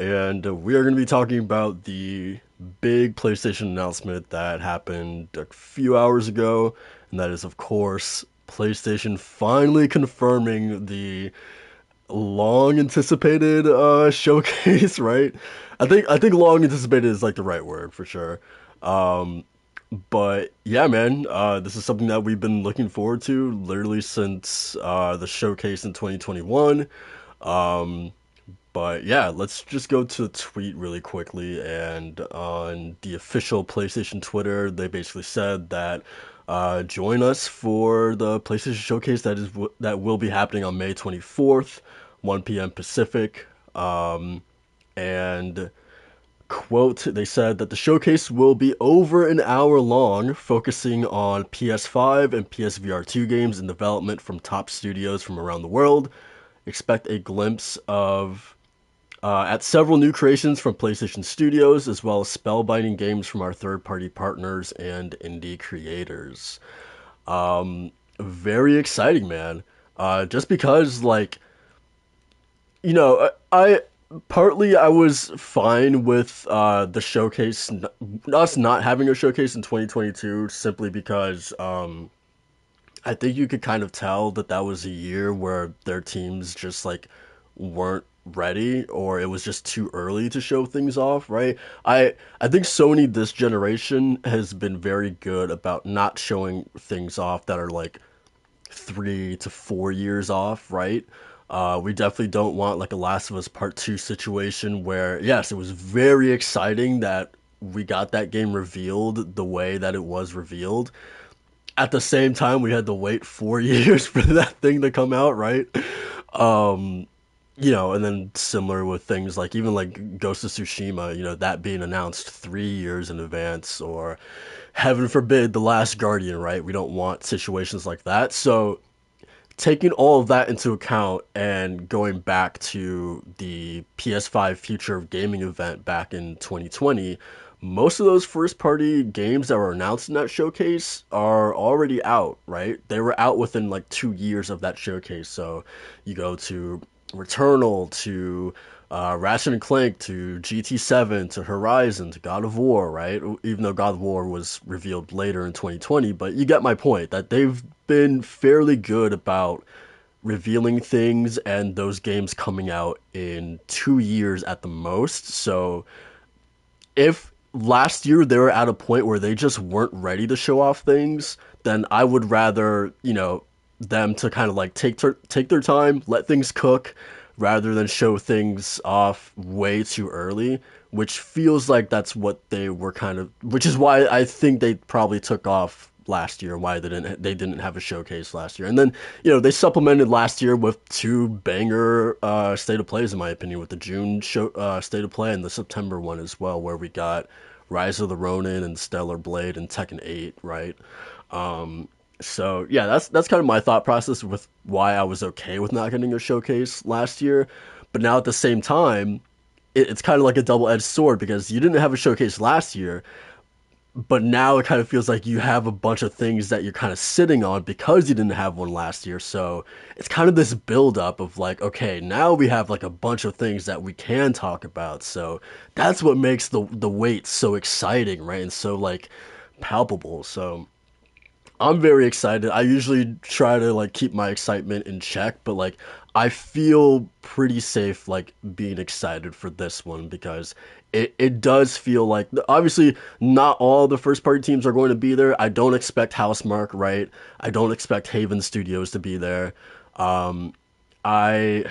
and we are going to be talking about the big PlayStation announcement that happened a few hours ago, and that is, of course, PlayStation finally confirming the long anticipated showcase, right? I think long anticipated is like the right word for sure. Um, but yeah, man, this is something that we've been looking forward to literally since the showcase in 2021. Um, but yeah, let's just go to the tweet really quickly. And on the official PlayStation Twitter, they basically said that join us for the PlayStation Showcase that will be happening on May 24th, 1 p.m. Pacific. And quote, they said that the showcase will be over an hour long, focusing on PS5 and PSVR 2 games in development from top studios from around the world. Expect a glimpse of at several new creations from PlayStation Studios, as well as spellbinding games from our third-party partners and indie creators. Very exciting, man. Just because, like, I partly I was fine with the showcase, us not having a showcase in 2022, simply because I think you could kind of tell that that was a year where their teams just like weren't ready, or it was just too early to show things off, right? I think Sony this generation has been very good about not showing things off that are like 3 to 4 years off, right? We definitely don't want like a Last of Us Part 2 situation where, yes, it was very exciting that we got that game revealed the way that it was revealed. At the same time, we had to wait 4 years for that thing to come out, right? And then similar with things like even like Ghost of Tsushima, that being announced 3 years in advance, or heaven forbid, The Last Guardian, right? We don't want situations like that. So taking all of that into account and going back to the PS5 Future of Gaming event back in 2020, most of those first party games that were announced in that showcase are already out, right? They were out within like 2 years of that showcase. So you go to Returnal, to Ratchet and Clank, to GT7, to Horizon, to God of War, right? Even though God of War was revealed later in 2020, but you get my point that they've been fairly good about revealing things and those games coming out in 2 years at the most. So if last year they were at a point where they just weren't ready to show off things, then I would rather, them to kind of like take their time, let things cook, rather than show things off way too early, which feels like that's what they were kind of, which is why I think they probably took off last year, why they didn't have a showcase last year. And then, they supplemented last year with two banger state of plays, in my opinion, with the June show state of play and the September one as well, where we got Rise of the Ronin and Stellar Blade and Tekken 8, right? So yeah, that's kind of my thought process with why I was okay with not getting a showcase last year. But now at the same time, it's kind of like a double-edged sword, because you didn't have a showcase last year, but now it kind of feels like you have a bunch of things that you're kind of sitting on because you didn't have one last year. So it's kind of this build up of like, okay, now we have like a bunch of things that we can talk about. So that's what makes the wait so exciting, right? And so like palpable. So I'm very excited. I usually try to like keep my excitement in check, but like I feel pretty safe like being excited for this one, because it does feel like, obviously not all the first party teams are going to be there. I don't expect Housemarque, right? I don't expect Haven Studios to be there. Um I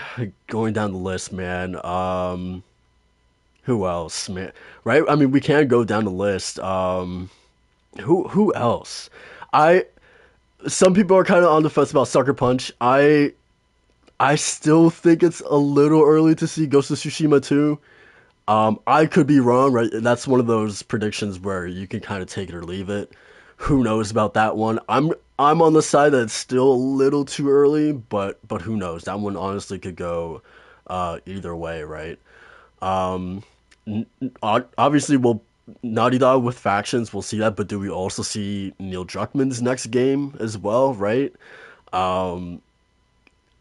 going down the list, man. Who else, man? Right? I mean, we can go down the list. Who else? I Some people are kind of on the fence about Sucker Punch. I still think it's a little early to see Ghost of Tsushima 2. I could be wrong, right? That's one of those predictions where you can kind of take it or leave it. Who knows about that one? I'm on the side that it's still a little too early, but who knows? That one honestly could go either way, right? Um, Obviously, we'll Naughty Dog with factions, we'll see that, but do we also see Neil Druckmann's next game as well, right? Um,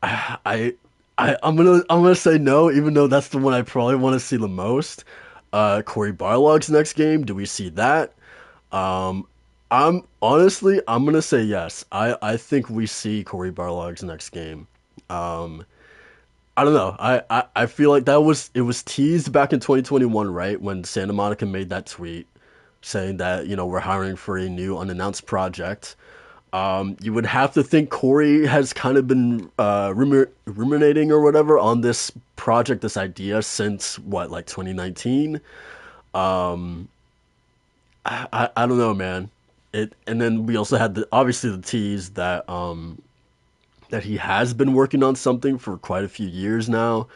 I I'm gonna say no, even though that's the one I probably want to see the most. Cory Barlog's next game, do we see that? Um, I'm gonna say yes. I think we see Cory Barlog's next game. Um, I don't know. I feel like it was teased back in 2021, right? When Santa Monica made that tweet saying that, we're hiring for a new unannounced project. You would have to think Corey has kind of been ruminating or whatever on this project, this idea since what, like 2019. I don't know, man. And then we also had obviously the tease that he has been working on something for quite a few years now.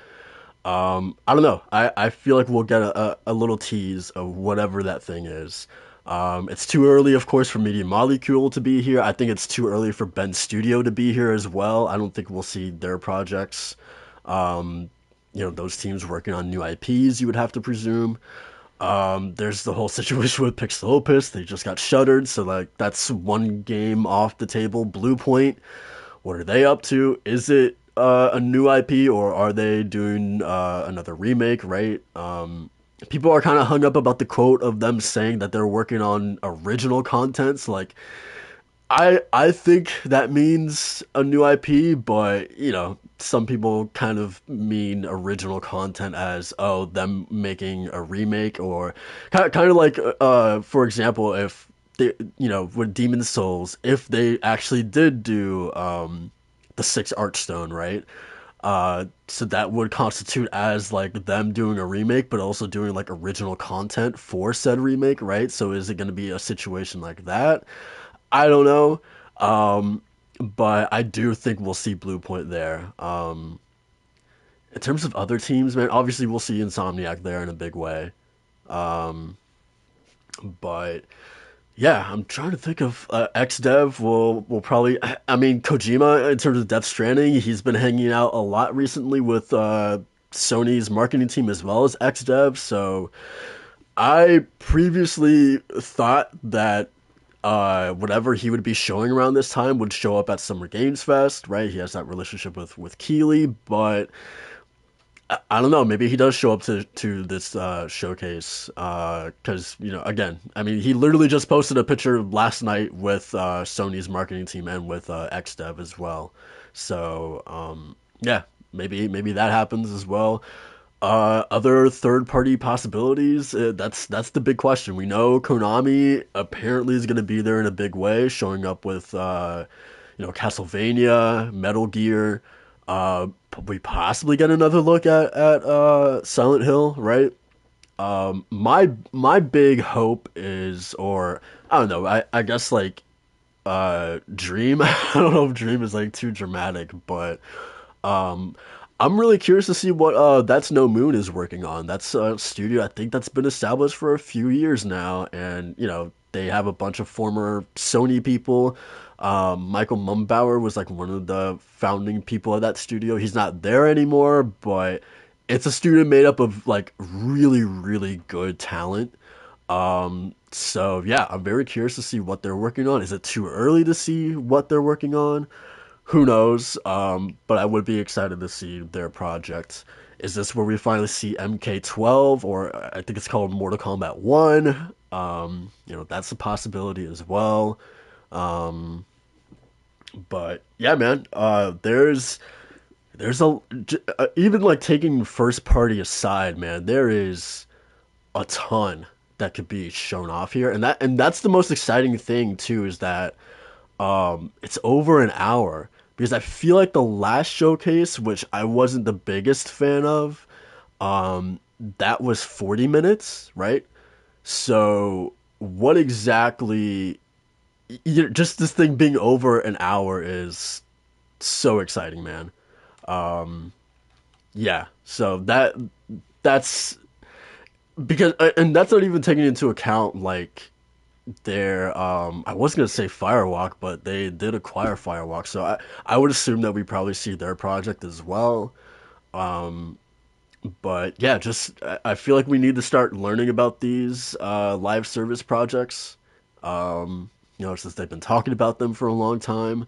I don't know. I feel like we'll get a little tease of whatever that thing is. It's too early, of course, for Media Molecule to be here. I think it's too early for Ben Studio to be here as well. I don't think we'll see their projects. Um, those teams working on new IPs, you would have to presume. There's the whole situation with Pixel Opus. They just got shuttered, so like that's one game off the table. Blue Point, what are they up to? Is it a new IP or are they doing another remake? Right? People are kind of hung up about the quote of them saying that they're working on original content. So like I think that means a new IP, but some people kind of mean original content as them making a remake or kind of like for example if they with Demon Souls if they actually did do the Sixth Archstone, right? So that would constitute as like them doing a remake, but also doing like original content for said remake, right? So is it going to be a situation like that? I don't know. Um, but I do think we'll see Blue Point there. In terms of other teams, man, obviously we'll see Insomniac there in a big way. Um, but yeah, I'm trying to think of ex dev. Will probably. I mean, Kojima in terms of Death Stranding, he's been hanging out a lot recently with Sony's marketing team as well as ex dev. So I previously thought that whatever he would be showing around this time would show up at Summer Games Fest, right? He has that relationship with Keeley, but I don't know. Maybe he does show up to this showcase because again, I mean, he literally just posted a picture last night with Sony's marketing team and with XDev as well. So yeah, maybe that happens as well. Other third party possibilities. That's the big question. We know Konami apparently is going to be there in a big way, showing up with Castlevania, Metal Gear. We possibly get another look at Silent Hill, right? My big hope is, or I don't know, I guess like Dream. I don't know if Dream is like too dramatic, but um, I'm really curious to see what That's No Moon is working on. That's a studio I think that's been established for a few years now, and they have a bunch of former Sony people. Michael Mumbauer was like one of the founding people of that studio. He's not there anymore, but it's a studio made up of like really, really good talent. So yeah, I'm very curious to see what they're working on. Is it too early to see what they're working on? Who knows? But I would be excited to see their project. Is this where we finally see MK12 or I think it's called Mortal Kombat 1? That's a possibility as well. Um, but yeah, man, there's even like taking first party aside, man, there is a ton that could be shown off here, and that's the most exciting thing too is that it's over an hour because I feel like the last showcase, which I wasn't the biggest fan of, that was 40 minutes, right? So what exactly? Just this thing being over an hour is so exciting, man. Um, yeah. So that's because, and that's not even taking into account like their I was gonna say Firewalk, but they did acquire Firewalk, so I would assume that we probably see their project as well. Um, but yeah, just I feel like we need to start learning about these live service projects. Since they've been talking about them for a long time.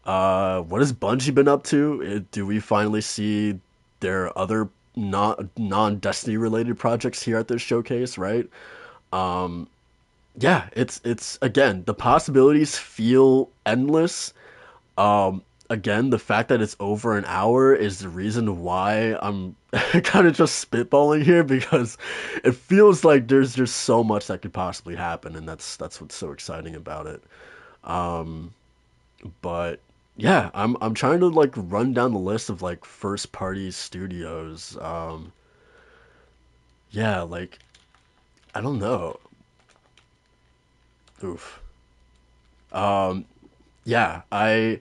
What has Bungie been up to? Do we finally see their other non Destiny related projects here at this showcase? Right? Yeah, it's again, the possibilities feel endless. Again, the fact that it's over an hour is the reason why I'm kind of just spitballing here, because it feels like there's just so much that could possibly happen, and that's what's so exciting about it. But yeah, I'm trying to like run down the list of like first party studios. Yeah, like I don't know. Oof. Yeah, I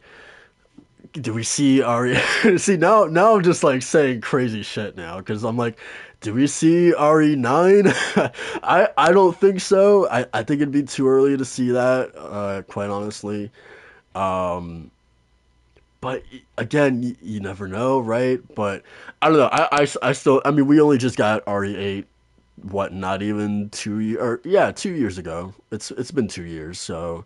do we see Ari? See, now I'm just like saying crazy shit now, because I'm like, do we see RE9? I don't think so. I think it'd be too early to see that. Quite honestly. But again, you never know, right? But I don't know. I still. I mean, we only just got RE8. What? Not even 2 years? Or yeah, 2 years ago. It's been 2 years. So,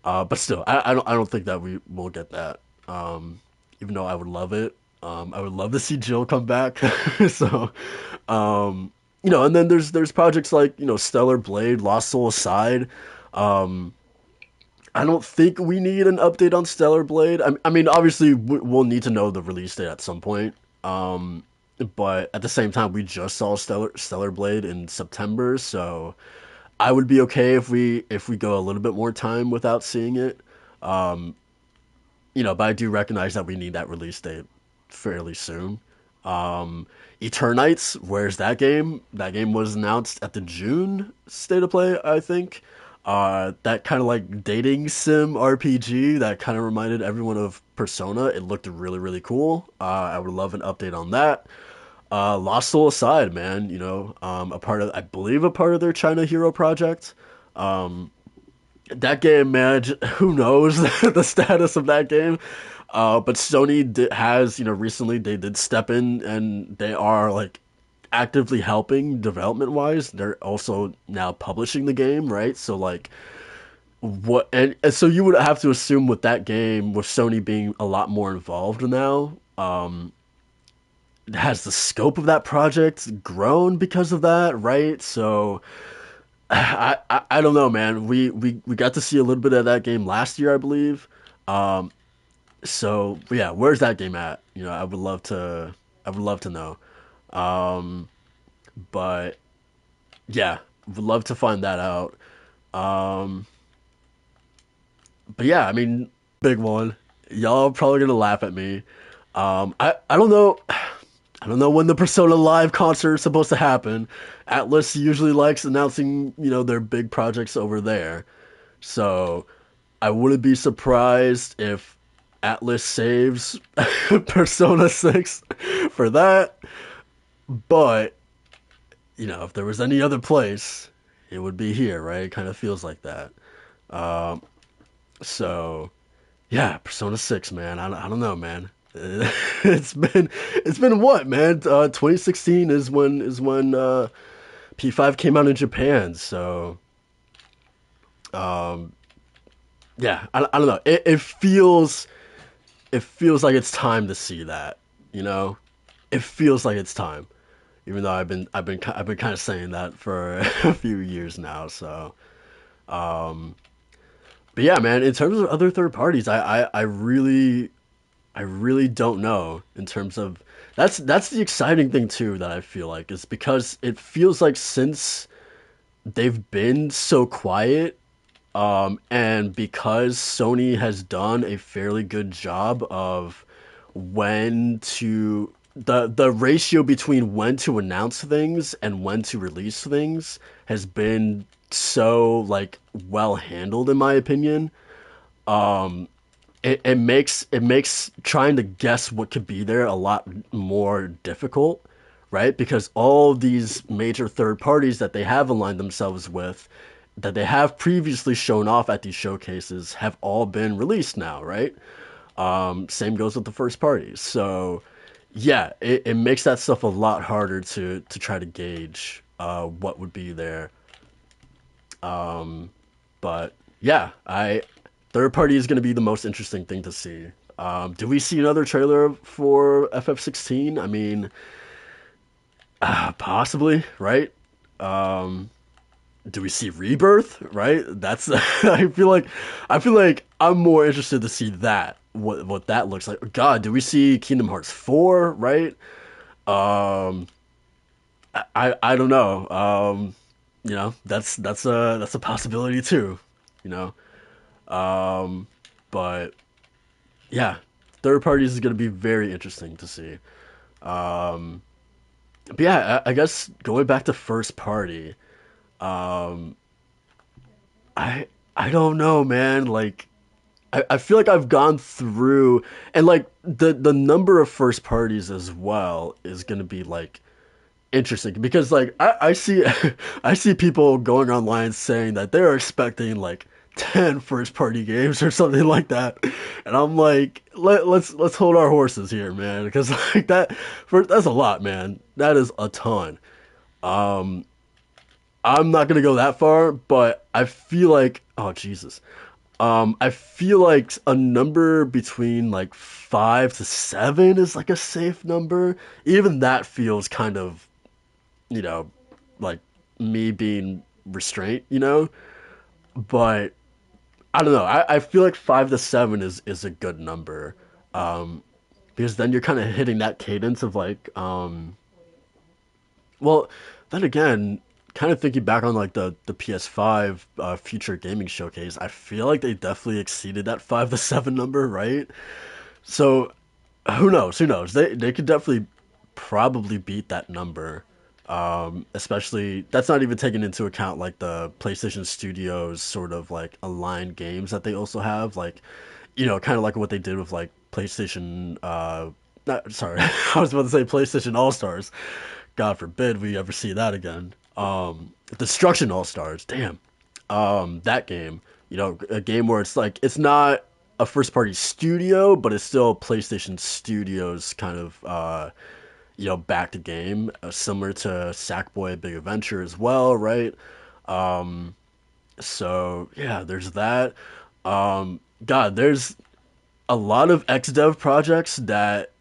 but still, I don't think that we will get that. Even though I would love it. I would love to see Jill come back. So, and then there's projects like Stellar Blade, Lost Soul aside. I don't think we need an update on Stellar Blade. I mean, obviously we'll need to know the release date at some point. But at the same time, we just saw Stellar Blade in September, so I would be okay if we go a little bit more time without seeing it. But I do recognize that we need that release date fairly soon. Eternites, where's that game? That game was announced at the June State of Play, I think. That kind of like dating sim RPG that kind of reminded everyone of Persona. It looked really, really cool. I would love an update on that. Lost Soul aside, man, I believe a part of their China Hero project. That game, man, who knows the status of that game? But Sony has, recently they did step in and they are like actively helping development wise. They're also now publishing the game, right? So like and so you would have to assume with that game, with Sony being a lot more involved now, has the scope of that project grown because of that, right? So I don't know, man. We got to see a little bit of that game last year, I believe. So yeah, where's that game at? I would love to know. Um, but yeah, would love to find that out. Um, but yeah, I mean, big one. Y'all are probably gonna laugh at me. I don't know. I don't know when the Persona Live concert is supposed to happen. Atlas usually likes announcing, their big projects over there. So I wouldn't be surprised if Atlas saves Persona 6 for that. But, if there was any other place, it would be here, right? It kind of feels like that. So, yeah, Persona 6, man. I don't know, man. It's been what, man? 2016 is when P5 came out in Japan. So, yeah, I don't know. It feels like it's time to see that, you know? It feels like it's time. Even though I've been kind of saying that for a few years now. So, but yeah, man. In terms of other third parties, I really don't know. In terms of that's the exciting thing too that I feel like is because it feels like since they've been so quiet, and because Sony has done a fairly good job of when to the ratio between when to announce things and when to release things has been so like well handled in my opinion. It makes trying to guess what could be there a lot more difficult, right? Because all these major third parties that they have aligned themselves with, that they have previously shown off at these showcases, have all been released now, right? Same goes with the first parties. So, yeah, it makes that stuff a lot harder to try to gauge what would be there. But yeah, Third party is going to be the most interesting thing to see. Do we see another trailer for FF16? I mean, possibly, right? Um, do we see Rebirth? Right? That's I feel like I'm more interested to see that what that looks like. God, do we see Kingdom Hearts 4? Right? Um, I don't know. That's a possibility too. You know, but yeah, third parties is going to be very interesting to see. But yeah, I guess going back to first party, I I don't know, man. Like I feel like I've gone through and like the number of first parties as well is going to be like interesting because like I see I see people going online saying that they're expecting like 10 first party games or something like that, and I'm like let's hold our horses here, man, because like that's a lot, man. That is a ton. I'm not gonna go that far, but I feel like oh Jesus, I feel like a number between like 5 to 7 is like a safe number. Even that feels kind of, you know, like me being restrained, you know. But I don't know. I feel like 5 to 7 is a good number, because then you're kind of hitting that cadence of like, well, then again, kind of thinking back on like the PS5 future gaming showcase, I feel like they definitely exceeded that 5 to 7 number, right? So who knows? Who knows? They could definitely probably beat that number. Especially that's not even taking into account like the PlayStation Studios sort of like aligned games that they also have, like kind of like what they did with like PlayStation. Not sorry, I was about to say PlayStation All Stars. God forbid we ever see that again. Destruction All Stars. Damn. That game. A game where it's like it's not a first party studio, but it's still PlayStation Studios kind of backed game, similar to Sackboy Big Adventure as well, right? So yeah, there's that. God, there's a lot of XDev projects that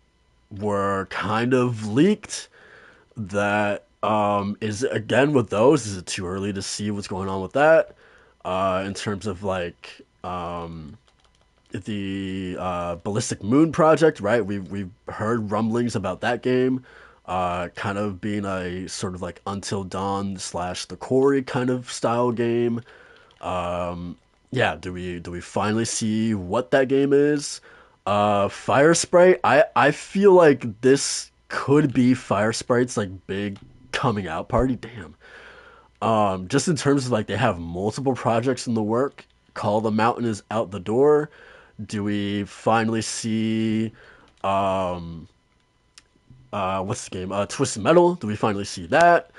were kind of leaked. That is again with those. Is it too early to see what's going on with that? In terms of like the Ballistic Moon project, right? We've heard rumblings about that game, kind of being a sort of like Until Dawn slash the Quarry kind of style game. Yeah, do we finally see what that game is? Fire Sprite. I feel like this could be Fire Sprite's like big coming out party. Damn. Just in terms of like they have multiple projects in the work. Call the Mountain is out the door. Do we finally see what's the game? Twisted Metal. Do we finally see that?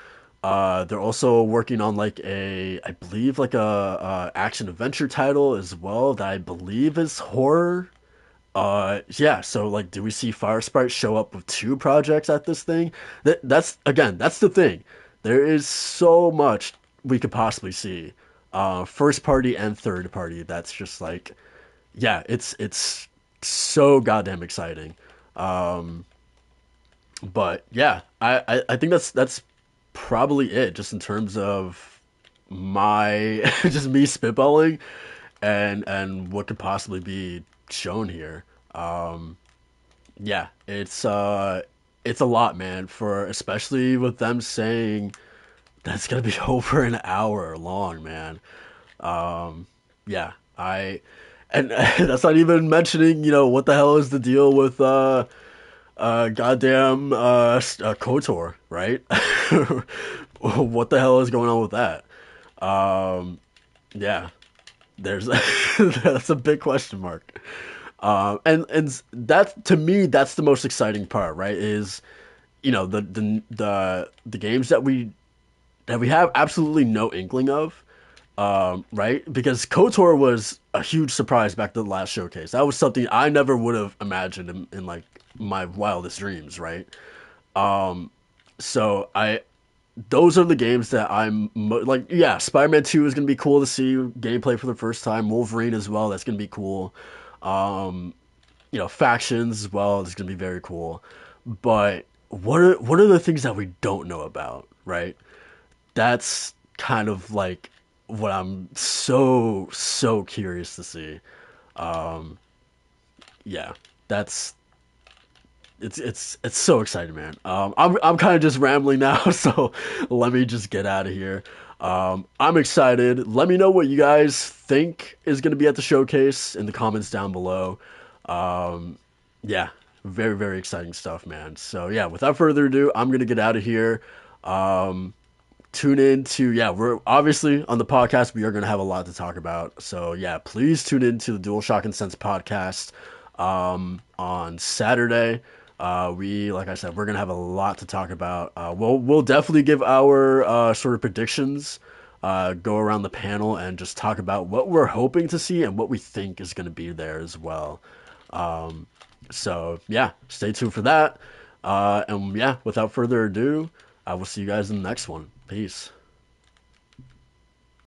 They're also working on like I believe like a action adventure title as well that I believe is horror. Yeah, so like, do we see Fire Sprite show up with two projects at this thing? That's again, that's the thing. There is so much we could possibly see, first party and third party. That's just like, yeah, it's so goddamn exciting. But yeah, I think that's probably it, just in terms of my just me spitballing and what could possibly be shown here. Yeah, it's a lot, man, for especially with them saying that's gonna be over an hour long, man. Yeah, I and that's not even mentioning, what the hell is the deal with goddamn KOTOR, right? What the hell is going on with that? Yeah, there's that's a big question mark. And that to me that's the most exciting part, right? Is the games that we have absolutely no inkling of, right? Because KOTOR was a huge surprise back to the last showcase. That was something I never would have imagined in like my wildest dreams, right? So those are the games that like. Yeah, Spider-Man 2 is gonna be cool to see gameplay for the first time. Wolverine as well. That's gonna be cool. Um, Factions as well. It's gonna be very cool. But what are the things that we don't know about, right? That's kind of like what I'm so curious to see. Um, yeah, that's it's so exciting, man. I'm kind of just rambling now, so let me just get out of here. I'm excited. Let me know what you guys think is going to be at the showcase in the comments down below. Um, yeah, very exciting stuff, man. So yeah, without further ado, I'm gonna get out of here. Um, Tune in to we're obviously on the podcast. We are going to have a lot to talk about. So yeah, please tune in to the DualShock and Sense podcast on Saturday. We like I said, we're going to have a lot to talk about. We'll definitely give our sort of predictions. Go around the panel and just talk about what we're hoping to see and what we think is going to be there as well. Um, so yeah, stay tuned for that. And yeah, without further ado, I will see you guys in the next one. Peace.